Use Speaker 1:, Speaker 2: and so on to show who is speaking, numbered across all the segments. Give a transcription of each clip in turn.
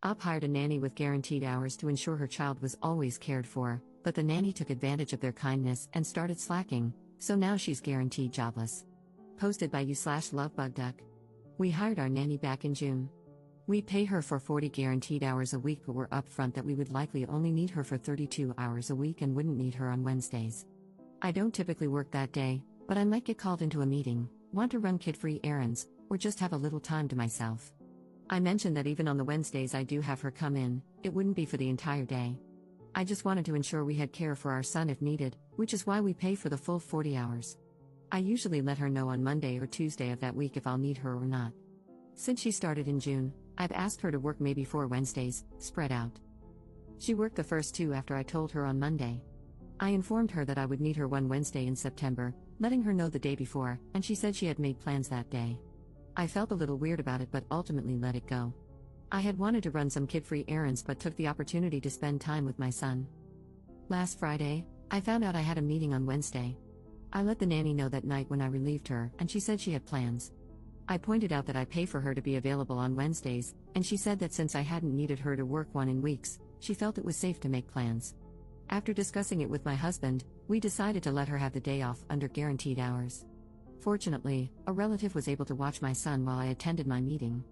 Speaker 1: Op hired a nanny with guaranteed hours to ensure her child was always cared for, but the nanny took advantage of their kindness and started slacking, so now she's guaranteed jobless. Posted by you/lovebugduck. We hired our nanny back in June. We pay her for 40 guaranteed hours a week, but we're upfront that we would likely only need her for 32 hours a week and wouldn't need her on Wednesdays. I don't typically work that day, but I might get called into a meeting, want to run kid-free errands, or just have a little time to myself. I mentioned that even on the Wednesdays I do have her come in, it wouldn't be for the entire day. I just wanted to ensure we had care for our son if needed, which is why we pay for the full 40 hours. I usually let her know on Monday or Tuesday of that week if I'll need her or not. Since she started in June, I've asked her to work maybe 4 Wednesdays, spread out. She worked the first 2 after I told her on Monday. I informed her that I would need her one Wednesday in September, letting her know the day before, and she said she had made plans that day. I felt a little weird about it but ultimately let it go. I had wanted to run some kid-free errands but took the opportunity to spend time with my son. Last Friday, I found out I had a meeting on Wednesday. I let the nanny know that night when I relieved her, and she said she had plans. I pointed out that I pay for her to be available on Wednesdays, and she said that since I hadn't needed her to work one in weeks, she felt it was safe to make plans. After discussing it with my husband, we decided to let her have the day off under guaranteed hours. Fortunately, a relative was able to watch my son while I attended my meeting.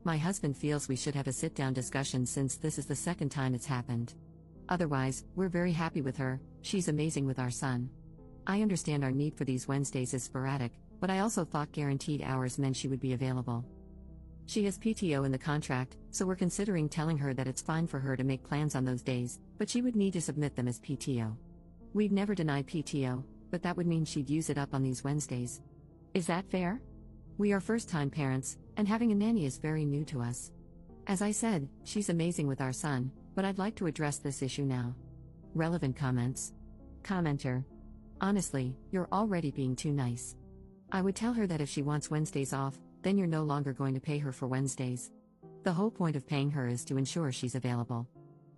Speaker 1: My husband feels we should have a sit-down discussion since this is the second time it's happened. Otherwise, we're very happy with her, she's amazing with our son. I understand our need for these Wednesdays is sporadic, but I also thought guaranteed hours meant she would be available. She has PTO in the contract, so we're considering telling her that it's fine for her to make plans on those days, but she would need to submit them as PTO. We'd never deny PTO, but that would mean she'd use it up on these Wednesdays. Is that fair? We are first-time parents, and having a nanny is very new to us. As I said, she's amazing with our son, but I'd like to address this issue now. Relevant comments. Commenter. Honestly, you're already being too nice. I would tell her that if she wants Wednesdays off, then you're no longer going to pay her for Wednesdays. The whole point of paying her is to ensure she's available.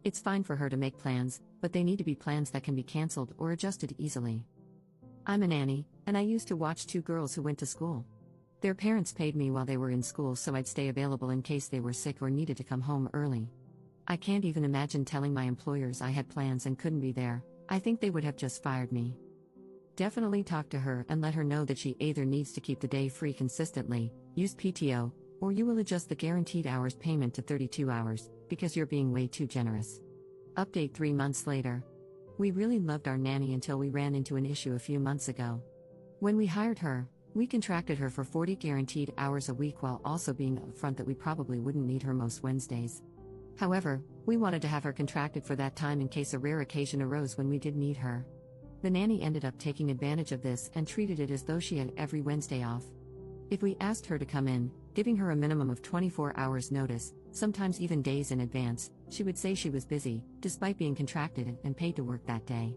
Speaker 1: It's fine for her to make plans, but they need to be plans that can be cancelled or adjusted easily. I'm a nanny, and I used to watch 2 girls who went to school. Their parents paid me while they were in school so I'd stay available in case they were sick or needed to come home early. I can't even imagine telling my employers I had plans and couldn't be there. I think they would have just fired me. Definitely talk to her and let her know that she either needs to keep the day free consistently, use PTO, or you will adjust the guaranteed hours payment to 32 hours, because you're being way too generous. Update 3 months later. We really loved our nanny until we ran into an issue a few months ago. When we hired her, we contracted her for 40 guaranteed hours a week while also being upfront that we probably wouldn't need her most Wednesdays. However, we wanted to have her contracted for that time in case a rare occasion arose when we did need her. The nanny ended up taking advantage of this and treated it as though she had every Wednesday off. If we asked her to come in, giving her a minimum of 24 hours notice, sometimes even days in advance, she would say she was busy, despite being contracted and paid to work that day.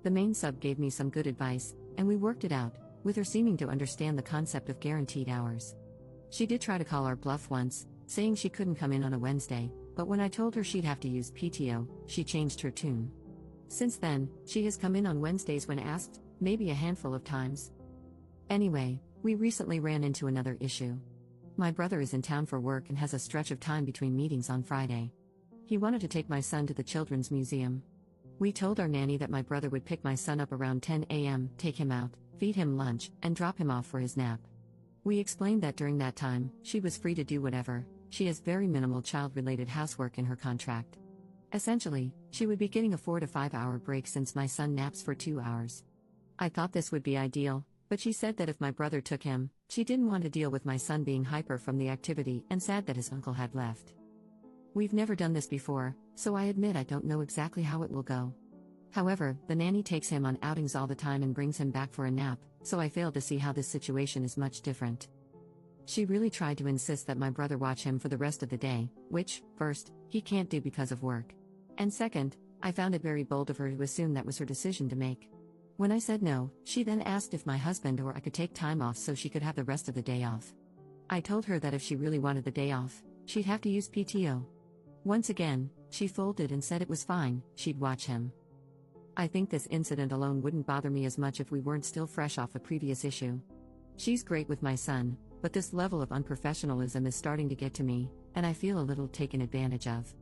Speaker 1: The main sub gave me some good advice, and we worked it out, with her seeming to understand the concept of guaranteed hours. She did try to call our bluff once, saying she couldn't come in on a Wednesday, but when I told her she'd have to use PTO, she changed her tune. Since then, she has come in on Wednesdays when asked, maybe a handful of times. Anyway, we recently ran into another issue. My brother is in town for work and has a stretch of time between meetings on Friday. He wanted to take my son to the Children's Museum. We told our nanny that my brother would pick my son up around 10 a.m., take him out, feed him lunch, and drop him off for his nap. We explained that during that time, she was free to do whatever. She has very minimal child-related housework in her contract. Essentially, she would be getting a 4 to 5 hour break since my son naps for 2 hours. I thought this would be ideal, but she said that if my brother took him, she didn't want to deal with my son being hyper from the activity and sad that his uncle had left. We've never done this before, so I admit I don't know exactly how it will go. However, the nanny takes him on outings all the time and brings him back for a nap, so I fail to see how this situation is much different. She really tried to insist that my brother watch him for the rest of the day, which, first, he can't do because of work. And second, I found it very bold of her to assume that was her decision to make. When I said no, she then asked if my husband or I could take time off so she could have the rest of the day off. I told her that if she really wanted the day off, she'd have to use PTO. Once again, she folded and said it was fine, she'd watch him. I think this incident alone wouldn't bother me as much if we weren't still fresh off a previous issue. She's great with my son, but this level of unprofessionalism is starting to get to me, and I feel a little taken advantage of.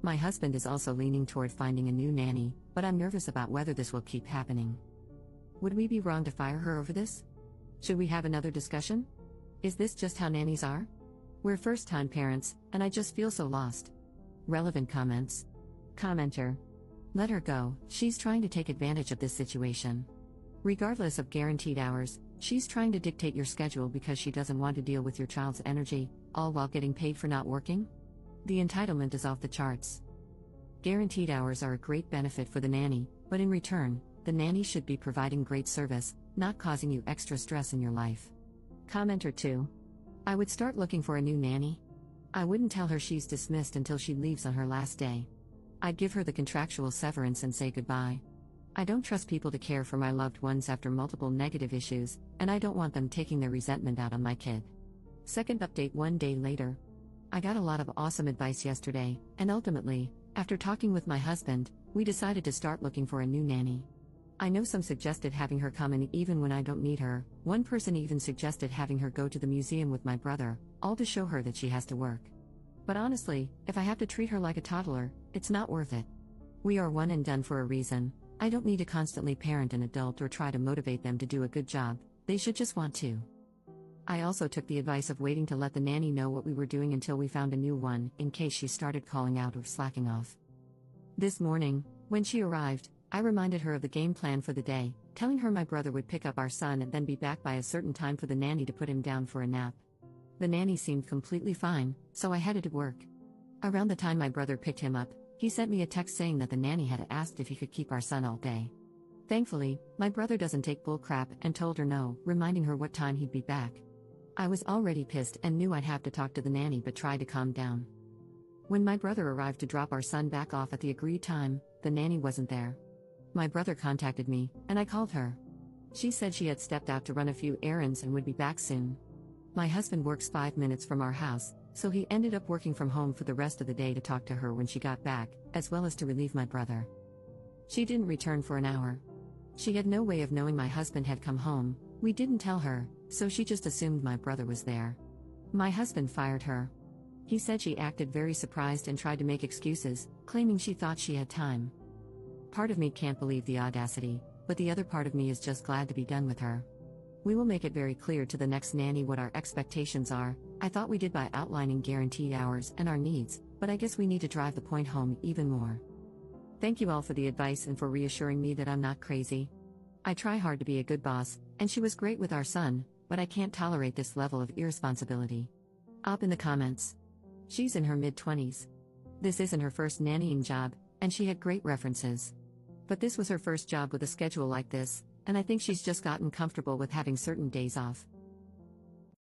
Speaker 1: My husband is also leaning toward finding a new nanny, but I'm nervous about whether this will keep happening. Would we be wrong to fire her over this? Should we have another discussion? Is this just how nannies are? We're first-time parents, and I just feel so lost. Relevant comments. Commenter. Let her go, she's trying to take advantage of this situation. Regardless of guaranteed hours, she's trying to dictate your schedule because she doesn't want to deal with your child's energy, all while getting paid for not working? The entitlement is off the charts. Guaranteed hours are a great benefit for the nanny, but in return, the nanny should be providing great service, not causing you extra stress in your life. Commenter 2. I would start looking for a new nanny. I wouldn't tell her she's dismissed until she leaves on her last day. I'd give her the contractual severance and say goodbye. I don't trust people to care for my loved ones after multiple negative issues, and I don't want them taking their resentment out on my kid. Second update 1 day later. I got a lot of awesome advice yesterday, and ultimately, after talking with my husband, we decided to start looking for a new nanny. I know some suggested having her come in even when I don't need her. One person even suggested having her go to the museum with my brother, all to show her that she has to work. But honestly, if I have to treat her like a toddler, it's not worth it. We are one and done for a reason. I don't need to constantly parent an adult or try to motivate them to do a good job, they should just want to. I also took the advice of waiting to let the nanny know what we were doing until we found a new one, in case she started calling out or slacking off. This morning, when she arrived, I reminded her of the game plan for the day, telling her my brother would pick up our son and then be back by a certain time for the nanny to put him down for a nap. The nanny seemed completely fine, so I headed to work. Around the time my brother picked him up, he sent me a text saying that the nanny had asked if he could keep our son all day. Thankfully, my brother doesn't take bull crap and told her no, reminding her what time he'd be back. I was already pissed and knew I'd have to talk to the nanny but tried to calm down. When my brother arrived to drop our son back off at the agreed time, the nanny wasn't there. My brother contacted me, and I called her. She said she had stepped out to run a few errands and would be back soon. My husband works 5 minutes from our house, so he ended up working from home for the rest of the day to talk to her when she got back, as well as to relieve my brother. She didn't return for an hour. She had no way of knowing my husband had come home. We didn't tell her, so she just assumed my brother was there. My husband fired her. He said she acted very surprised and tried to make excuses, claiming she thought she had time. Part of me can't believe the audacity, but the other part of me is just glad to be done with her. We will make it very clear to the next nanny what our expectations are. I thought we did by outlining guaranteed hours and our needs, but I guess we need to drive the point home even more. Thank you all for the advice and for reassuring me that I'm not crazy. I try hard to be a good boss, and she was great with our son, but I can't tolerate this level of irresponsibility. Up in the comments. She's in her mid-20s. This isn't her first nannying job, and she had great references. But this was her first job with a schedule like this, and I think she's just gotten comfortable with having certain days off.